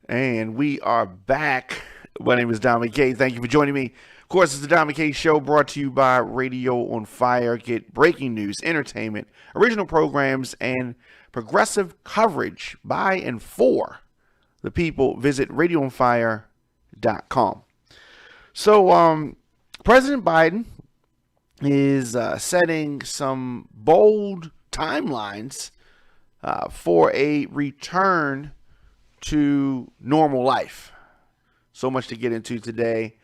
And we are back. My name is Don McKay. Thank you for joining me. Of course, it's the Don McKay Show brought to you by Radio on Fire. Get breaking news, entertainment, original programs, and progressive coverage by and for the people. Visit radioonfire.com. So, President Biden is setting some bold timelines for a return to normal life. So much to get into today.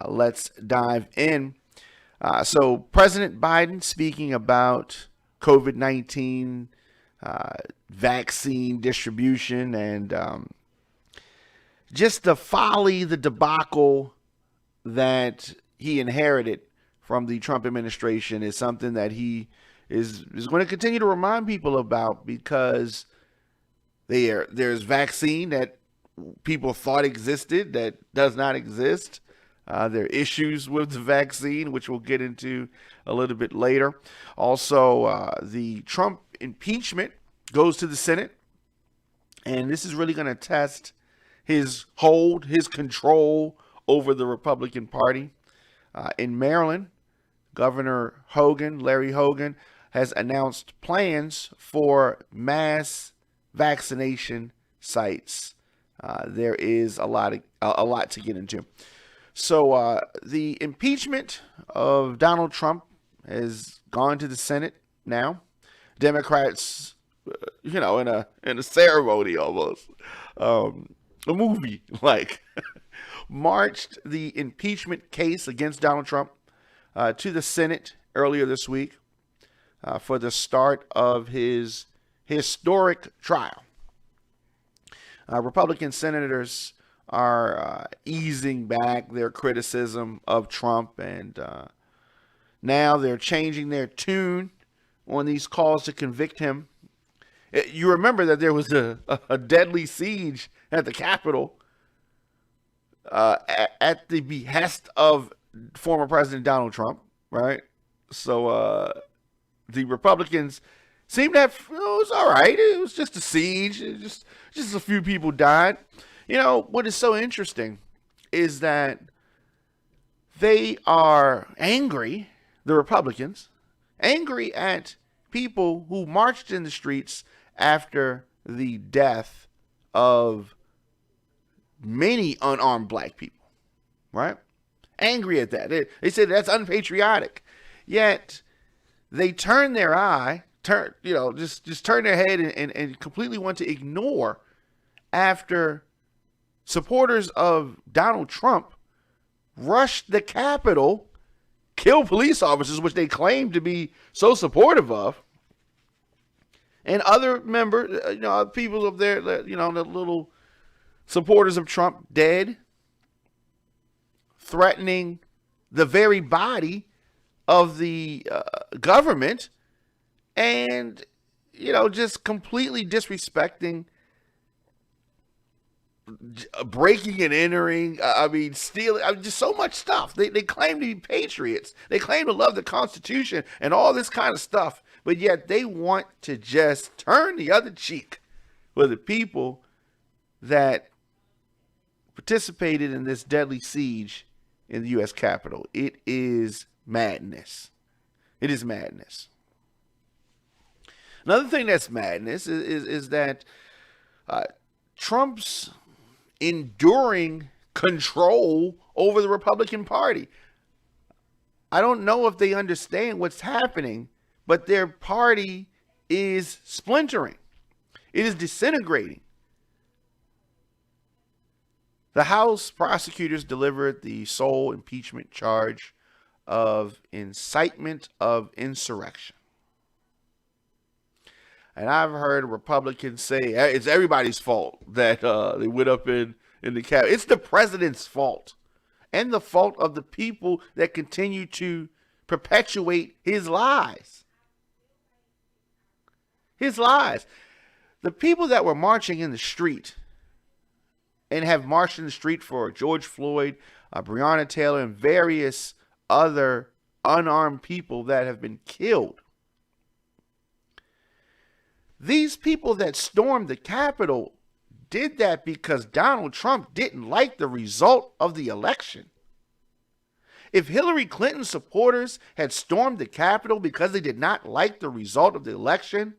Let's dive in. So President Biden speaking about COVID-19 vaccine distribution and just the folly, the debacle that he inherited from the Trump administration is something that he is going to continue to remind people about, because there's vaccine that people thought existed that does not exist. There are issues with the vaccine, which we'll get into a little bit later. Also, the Trump impeachment goes to the Senate, and this is really going to test his hold, his control over the Republican Party. In Maryland, Governor Hogan, Larry Hogan, has announced plans for mass vaccination sites. There is a lot to get into. So the impeachment of Donald Trump has gone to the Senate now. Democrats, in a ceremony almost, a movie like, marched the impeachment case against Donald Trump to the Senate earlier this week for the start of his historic trial. Republican senators are easing back their criticism of Trump, and now they're changing their tune on these calls to convict him. You remember that there was a deadly siege at the Capitol at the behest of former President Donald Trump, right? So the Republicans seemed to have, it was all right. It was just a siege. Just a few people died. What is so interesting is that they are angry, the Republicans, angry at people who marched in the streets after the death of many unarmed black people, right? Angry at that. They said that's unpatriotic. Yet they turn their eye, just turn their head and completely want to ignore after supporters of Donald Trump rushed the Capitol, killed police officers, which they claim to be so supportive of, and other members, people up there, the little supporters of Trump dead, threatening the very body of the government, and just completely disrespecting, breaking and entering, stealing, just so much stuff. They claim to be patriots. They claim to love the Constitution and all this kind of stuff, but yet they want to just turn the other cheek for the people that participated in this deadly siege in the U.S. Capitol. It is madness. It is madness. Another thing that's madness is that Trump's enduring control over the Republican Party. I don't know if they understand what's happening, but their party is splintering. It is disintegrating. The House prosecutors delivered the sole impeachment charge of incitement of insurrection. And I've heard Republicans say it's everybody's fault that they went up in the Capitol. It's the president's fault, and the fault of the people that continue to perpetuate his lies. His lies. The people that were marching in the street and have marched in the street for George Floyd, Breonna Taylor, and various other unarmed people that have been killed. These people that stormed the Capitol did that because Donald Trump didn't like the result of the election. If Hillary Clinton supporters had stormed the Capitol because they did not like the result of the election,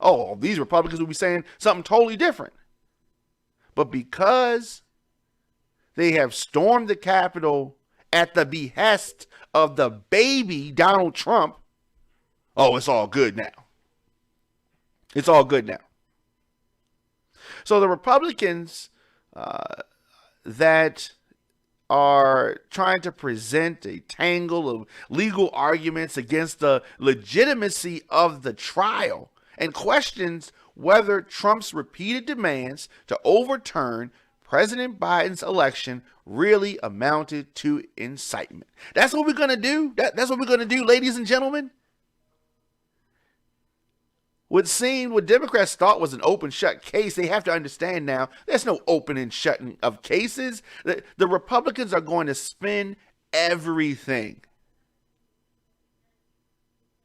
oh, these Republicans would be saying something totally different. But because they have stormed the Capitol at the behest of the baby Donald Trump, oh, it's all good now. It's all good now. So the Republicans that are trying to present a tangle of legal arguments against the legitimacy of the trial and questions whether Trump's repeated demands to overturn President Biden's election really amounted to incitement. That's what we're going to do. That's what we're going to do, ladies and gentlemen. What Democrats thought was an open shut case, they have to understand now there's no open and shutting of cases. The Republicans are going to spin everything.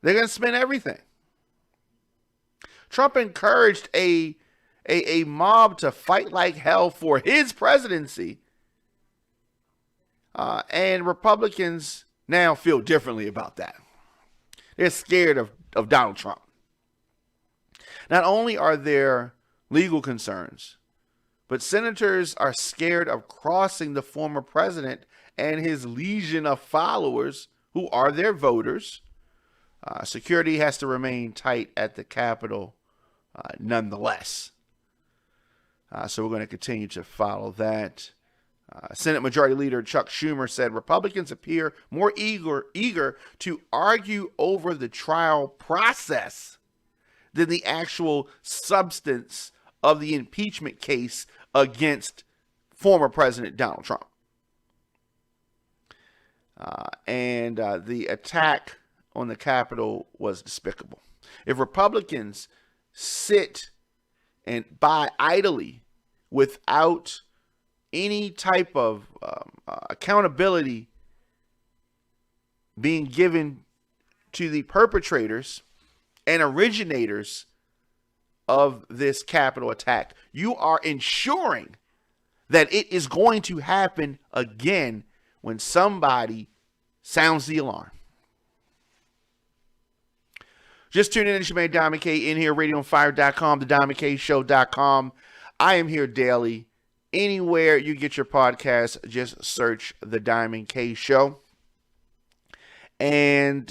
They're going to spin everything. Trump encouraged a mob to fight like hell for his presidency. And Republicans now feel differently about that. They're scared of Donald Trump. Not only are there legal concerns, but senators are scared of crossing the former president and his legion of followers who are their voters. Security has to remain tight at the Capitol nonetheless. So we're going to continue to follow that. Senate Majority Leader Chuck Schumer said Republicans appear more eager to argue over the trial process than the actual substance of the impeachment case against former President Donald Trump. And the attack on the Capitol was despicable. If Republicans sit and buy idly without any type of accountability being given to the perpetrators and originators of this Capitol attack, you are ensuring that it is going to happen again when somebody sounds the alarm. Just tune in to Shemaine Diamond K in here, radioonfire.com, thediamondkshow.com. I am here daily. Anywhere you get your podcast, just search The Diamond K Show. And,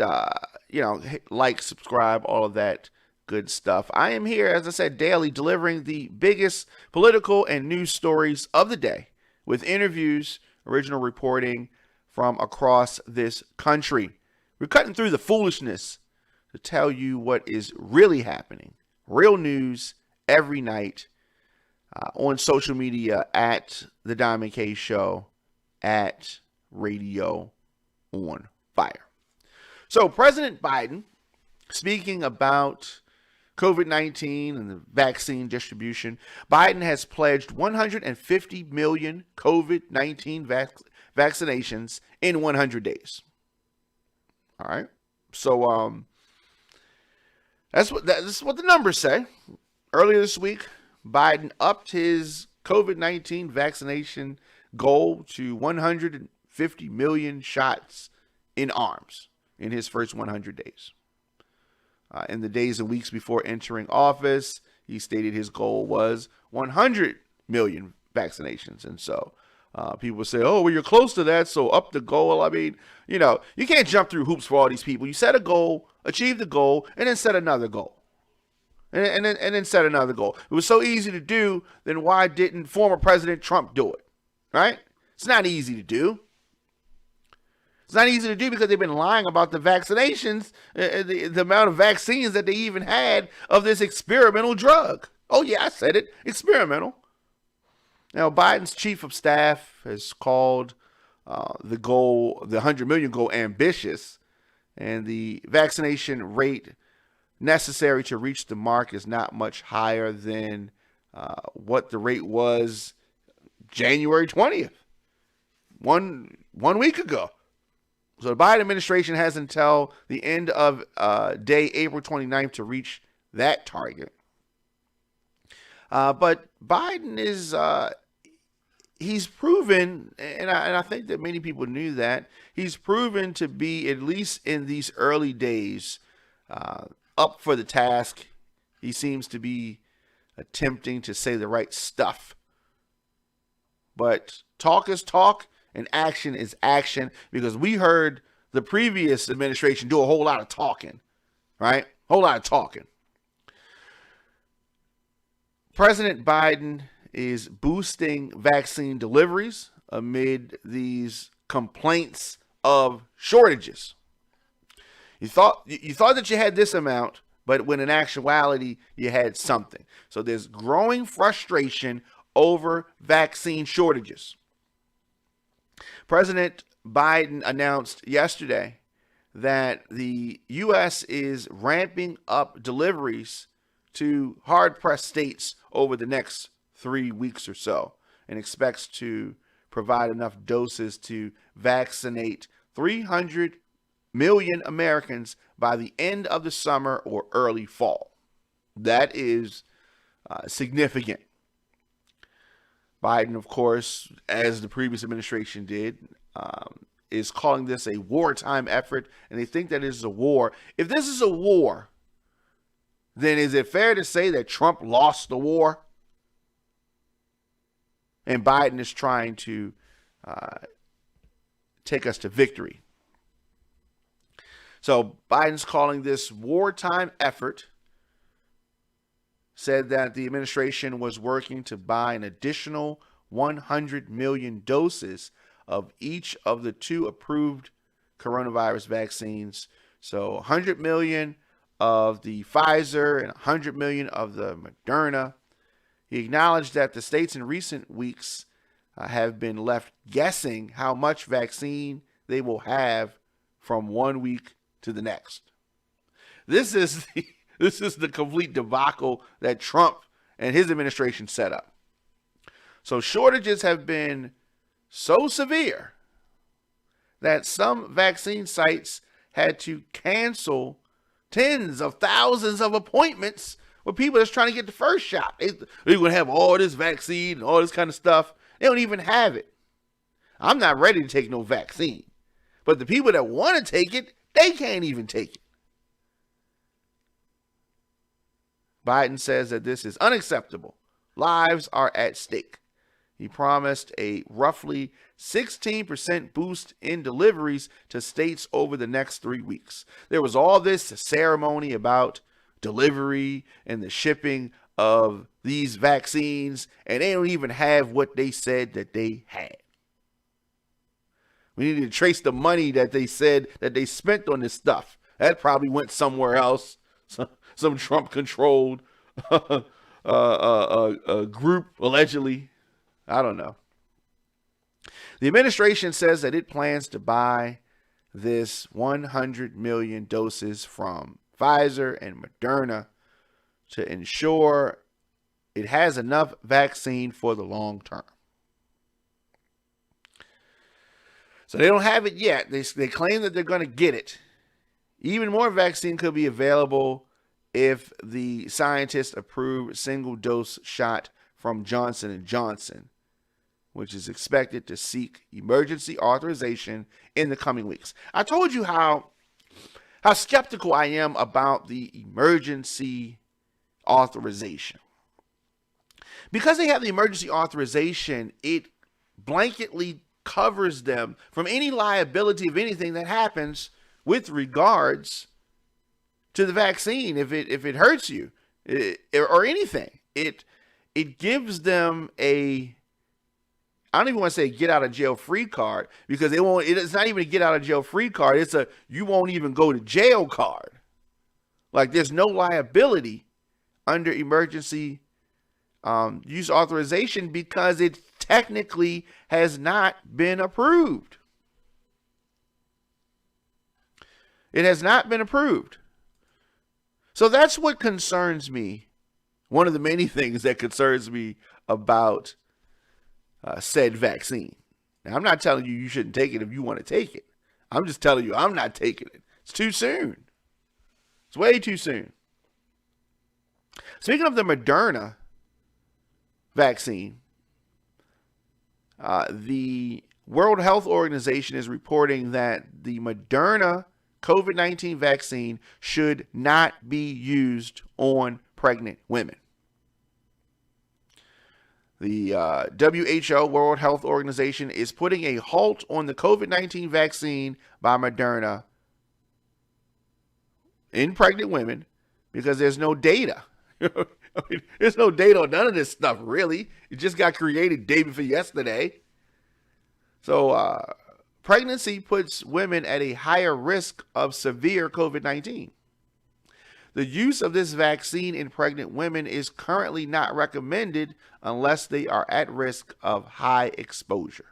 like, subscribe, all of that good stuff. I am here, as I said, daily, delivering the biggest political and news stories of the day with interviews, original reporting from across this country. We're cutting through the foolishness to tell you what is really happening. Real news every night on social media at The Diamond K Show, at Radio on Fire. So President Biden, speaking about COVID-19 and the vaccine distribution, Biden has pledged 150 million COVID-19 vaccinations in 100 days. All right. So that's what the numbers say. Earlier this week, Biden upped his COVID-19 vaccination goal to 150 million shots in arms in his first 100 days. In the days and weeks before entering office, he stated his goal was 100 million vaccinations. And so people say, oh, well, you're close to that, so up the goal. I mean, you can't jump through hoops for all these people. You set a goal, achieve the goal, and then set another goal. And then set another goal. It was so easy to do, then why didn't former President Trump do it? Right? It's not easy to do. It's not easy to do because they've been lying about the vaccinations, the amount of vaccines that they even had of this experimental drug. Oh, yeah, I said it. Experimental. Now, Biden's chief of staff has called the 100 million goal, ambitious. And the vaccination rate necessary to reach the mark is not much higher than what the rate was January 20th, one week ago. So the Biden administration has until the end of day April 29th to reach that target. But Biden is he's proven, and I think that many people knew that, he's proven to be, at least in these early days, up for the task. He seems to be attempting to say the right stuff. But talk is talk and action is action, because we heard the previous administration do a whole lot of talking, right? A whole lot of talking. President Biden is boosting vaccine deliveries amid these complaints of shortages. You thought that you had this amount, but when in actuality you had something. So there's growing frustration over vaccine shortages. President Biden announced yesterday that the U.S. is ramping up deliveries to hard-pressed states over the next 3 weeks or so, and expects to provide enough doses to vaccinate 300 million Americans by the end of the summer or early fall. That is significant. Biden, of course, as the previous administration did, is calling this a wartime effort, and they think that it is a war. If this is a war, then is it fair to say that Trump lost the war? And Biden is trying to take us to victory. So Biden's calling this wartime effort, said that the administration was working to buy an additional 100 million doses of each of the 2 approved coronavirus vaccines. So 100 million of the Pfizer and 100 million of the Moderna. He acknowledged that the states in recent weeks have been left guessing how much vaccine they will have from 1 week to the next. This is the complete debacle that Trump and his administration set up. So shortages have been so severe that some vaccine sites had to cancel tens of thousands of appointments with people that's trying to get the first shot. They're going to have all this vaccine and all this kind of stuff. They don't even have it. I'm not ready to take no vaccine. But the people that want to take it, they can't even take it. Biden says that this is unacceptable. Lives are at stake. He promised a roughly 16% boost in deliveries to states over the next 3 weeks. There was all this ceremony about delivery and the shipping of these vaccines, and they don't even have what they said that they had. We need to trace the money that they said that they spent on this stuff. That probably went somewhere else. Some Trump-controlled group, allegedly. I don't know. The administration says that it plans to buy this 100 million doses from Pfizer and Moderna to ensure it has enough vaccine for the long term. So they don't have it yet. They claim that they're going to get it. Even more vaccine could be available if the scientists approve a single-dose shot from Johnson & Johnson, which is expected to seek emergency authorization in the coming weeks. I told you how skeptical I am about the emergency authorization. Because they have the emergency authorization, it blanketly covers them from any liability of anything that happens with regards to the vaccine. If it hurts you or anything, it gives them a, I don't even want to say get out of jail free card, because it's not even a get out of jail free card. It's a you won't even go to jail card. Like, there's no liability under emergency use authorization because it technically has not been approved. It has not been approved. So that's what concerns me. One of the many things that concerns me about said vaccine. Now, I'm not telling you shouldn't take it if you want to take it. I'm just telling you I'm not taking it. It's too soon. It's way too soon. Speaking of the Moderna, vaccine. The World Health Organization is reporting that the Moderna COVID-19 vaccine should not be used on pregnant women. The WHO, World Health Organization, is putting a halt on the COVID-19 vaccine by Moderna in pregnant women because there's no data. There's no data on none of this stuff, really. It just got created day before yesterday. So pregnancy puts women at a higher risk of severe COVID-19. The use of this vaccine in pregnant women is currently not recommended unless they are at risk of high exposure.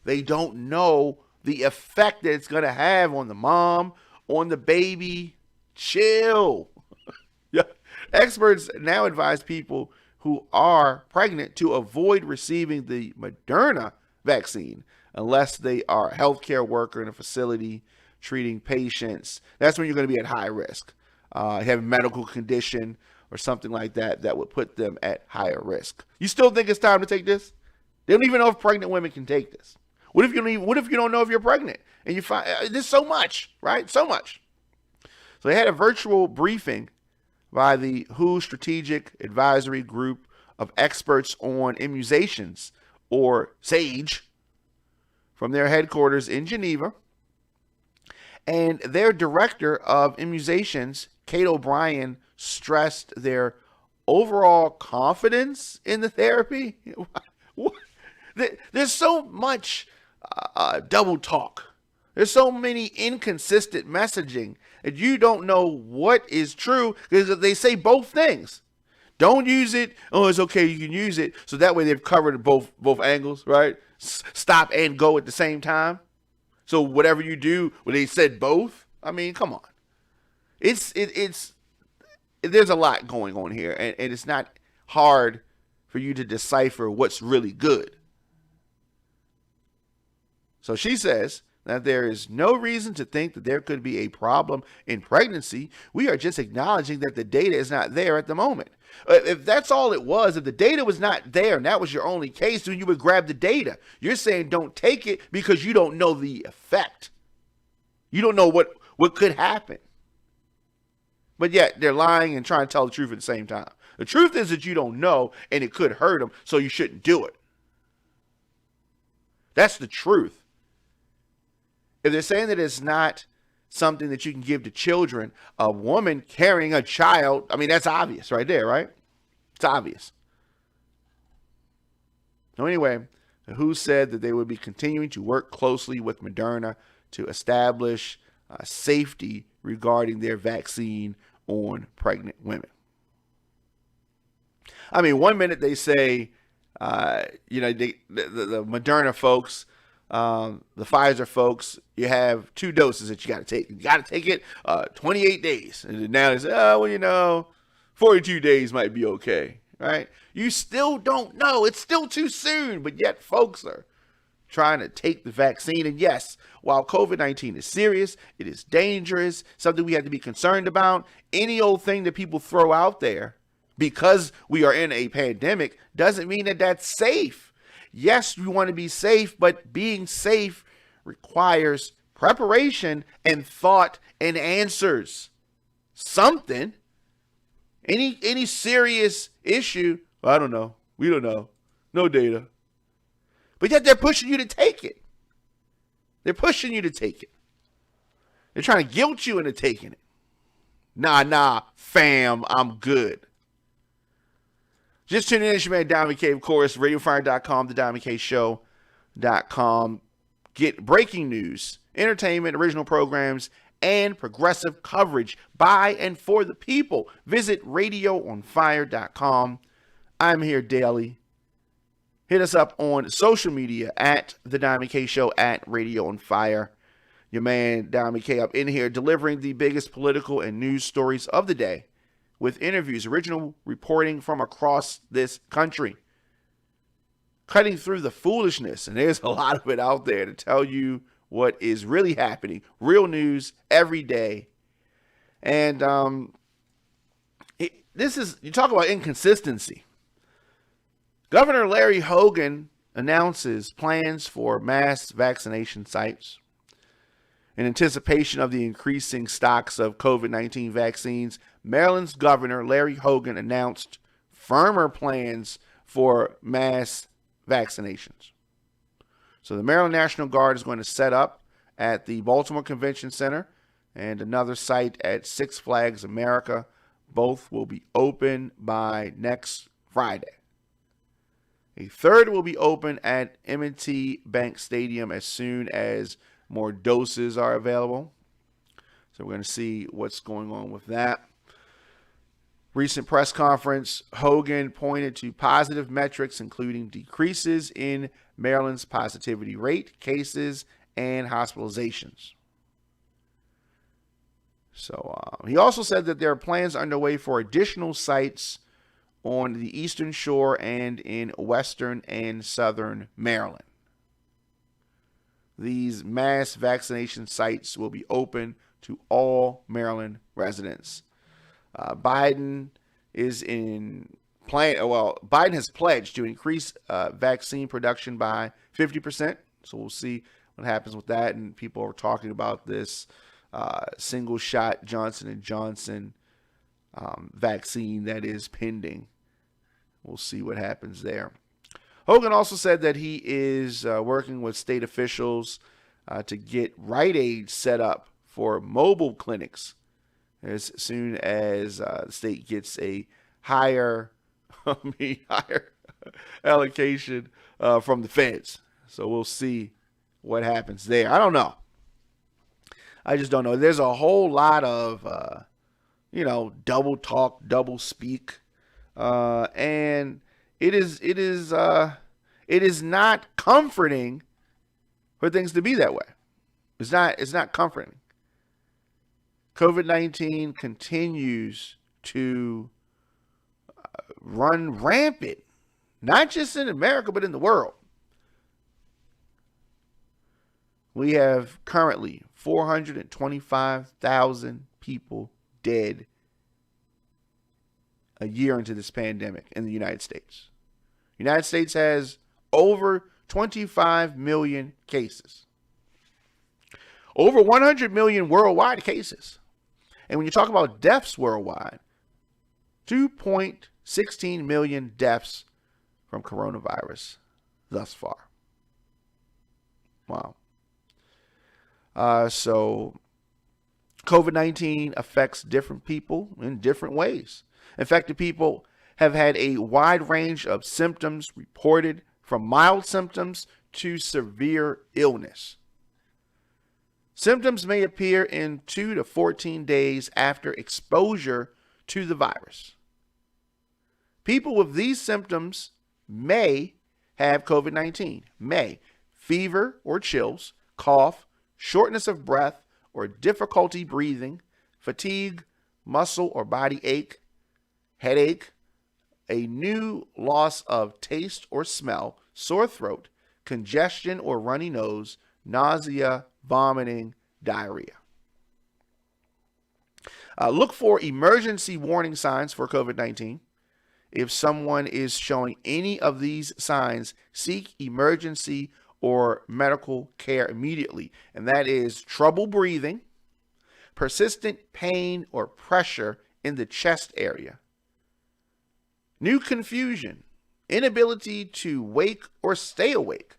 They don't know the effect that it's going to have on the mom, on the baby. Chill. Yeah. Experts now advise people who are pregnant to avoid receiving the Moderna vaccine unless they are a healthcare worker in a facility treating patients. That's when you're going to be at high risk. Have a medical condition or something like that that would put them at higher risk. You still think it's time to take this? They don't even know if pregnant women can take this. What if you don't know if you're pregnant and you find there's so much, right? So much. So they had a virtual briefing by the WHO Strategic Advisory Group of Experts on Immunizations, or SAGE, from their headquarters in Geneva. And their director of immunizations, Kate O'Brien, stressed their overall confidence in the therapy. There's so much double talk. There's so many inconsistent messaging that you don't know what is true because they say both things. Don't use it. Oh, it's okay. You can use it. So that way they've covered both angles, right? Stop and go at the same time. So whatever you do, when they said both, I mean, come on. It's there's a lot going on here, and it's not hard for you to decipher what's really good. So she says that there is no reason to think that there could be a problem in pregnancy. We are just acknowledging that the data is not there at the moment. If that's all it was, if the data was not there and that was your only case, then you would grab the data. You're saying don't take it because you don't know the effect. You don't know what could happen. But yet they're lying and trying to tell the truth at the same time. The truth is that you don't know and it could hurt them, so you shouldn't do it. That's the truth. If they're saying that it's not something that you can give to children, a woman carrying a child, I mean, that's obvious right there, right? It's obvious. So anyway, WHO said that they would be continuing to work closely with Moderna to establish safety regarding their vaccine on pregnant women. I mean, 1 minute they say, the Moderna folks, the Pfizer folks, you have 2 doses that you got to take. You got to take it 28 days. And now they say, 42 days might be okay, right? You still don't know. It's still too soon. But yet folks are trying to take the vaccine. And yes, while COVID-19 is serious, it is dangerous, something we have to be concerned about. Any old thing that people throw out there because we are in a pandemic doesn't mean that that's safe. Yes, we want to be safe, but being safe requires preparation and thought and answers. Something. Any serious issue, I don't know. We don't know. No data. But yet they're pushing you to take it. They're pushing you to take it. They're trying to guilt you into taking it. Nah, fam, I'm good. Just tuning in, it's your man, Diamond K, of course, radiofire.com, thediamondkshow.com. Get breaking news, entertainment, original programs, and progressive coverage by and for the people. Visit radioonfire.com. I'm here daily. Hit us up on social media at The Diamond K Show, at Radio on Fire. Your man, Diamond K, up in here delivering the biggest political and news stories of the day with interviews, original reporting from across this country. Cutting through the foolishness, and there's a lot of it out there to tell you what is really happening. Real news every day. And you talk about inconsistency. Governor Larry Hogan announces plans for mass vaccination sites. In anticipation of the increasing stocks of COVID-19 vaccines, Maryland's Governor Larry Hogan announced firmer plans for mass vaccinations. So the Maryland National Guard is going to set up at the Baltimore Convention Center and another site at Six Flags America. Both will be open by next Friday. A third will be open at M&T Bank Stadium as soon as more doses are available. So we're going to see what's going on with that. Recent press conference, Hogan pointed to positive metrics, including decreases in Maryland's positivity rate, cases, and hospitalizations. So he also said that there are plans underway for additional sites on the Eastern Shore and in Western and Southern Maryland. These mass vaccination sites will be open to all Maryland residents. Biden has pledged to increase vaccine production by 50%. So we'll see what happens with that. And people are talking about this single shot Johnson & Johnson vaccine that is pending. We'll see what happens there. Hogan also said that he is working with state officials to get Rite Aid set up for mobile clinics as soon as the state gets a higher allocation from the feds. So we'll see what happens there. I don't know. I just don't know. There's a whole lot of, double talk, double speak. And it is not comforting for things to be that way. It's not comforting. COVID-19 continues to run rampant, not just in America, but in the world. We have currently 425,000 people dead a year into this pandemic in the United States. The United States has over 25 million cases. Over 100 million worldwide cases. And when you talk about deaths worldwide, 2.16 million deaths from coronavirus thus far. Wow. So COVID-19 affects different people in different ways. Infected people have had a wide range of symptoms reported, from mild symptoms to severe illness. Symptoms may appear in 2 to 14 days after exposure to the virus. People with these symptoms may have COVID-19. May. Fever or chills, cough, shortness of breath or difficulty breathing, fatigue, muscle or body ache, headache, a new loss of taste or smell, sore throat, congestion or runny nose, nausea, vomiting, diarrhea. Look for emergency warning signs for COVID-19. If someone is showing any of these signs, seek emergency or medical care immediately. And that is trouble breathing, persistent pain or pressure in the chest area, new confusion, inability to wake or stay awake,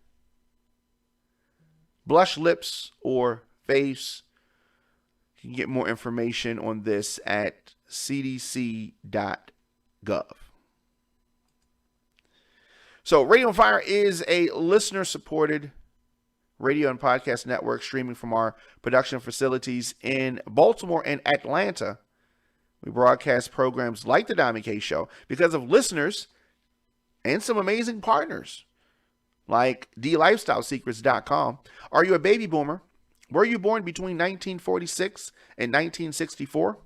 blush lips or face. You can get more information on this at cdc.gov. So Radio on Fire is a listener-supported radio and podcast network streaming from our production facilities in Baltimore and Atlanta. We broadcast programs like The Diamond K Show because of listeners and some amazing partners like DLifestyleSecrets.com. Are you a baby boomer? Were you born between 1946 and 1964?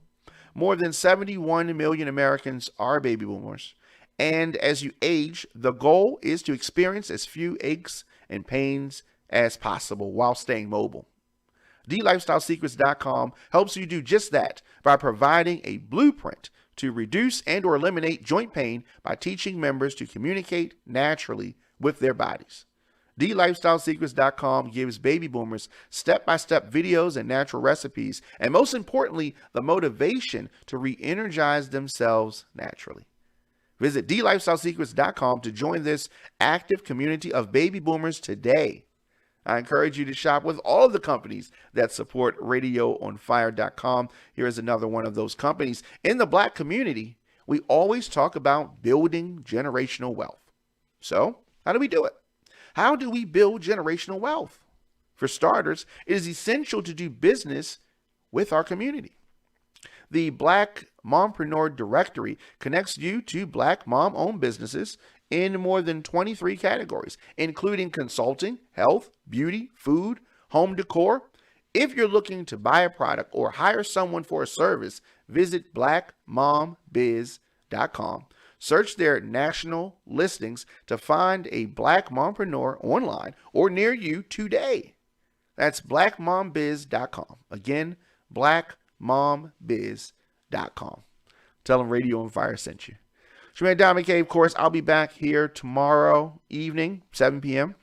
More than 71 million Americans are baby boomers. And as you age, the goal is to experience as few aches and pains as possible while staying mobile. DLifestyleSecrets.com helps you do just that by providing a blueprint to reduce and or eliminate joint pain by teaching members to communicate naturally with their bodies. TheLifestyleSecrets.com gives baby boomers step-by-step videos and natural recipes, and most importantly, the motivation to re-energize themselves naturally. Visit TheLifestyleSecrets.com to join this active community of baby boomers today. I encourage you to shop with all of the companies that support RadioOnFire.com. Here is another one of those companies. In the Black community, we always talk about building generational wealth. So, how do we do it? How do we build generational wealth? For starters, it is essential to do business with our community. The Black Mompreneur Directory connects you to Black mom-owned businesses in more than 23 categories, including consulting, health, beauty, food, home decor. If you're looking to buy a product or hire someone for a service, visit blackmombiz.com. Search their national listings to find a Black mompreneur online or near you today. That's blackmombiz.com. Again, blackmombiz.com. Tell them Radio on Fire sent you. Shemaine Diamond Cave, of course, I'll be back here tomorrow evening, 7 p.m.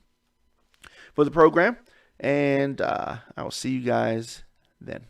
for the program. And I will see you guys then.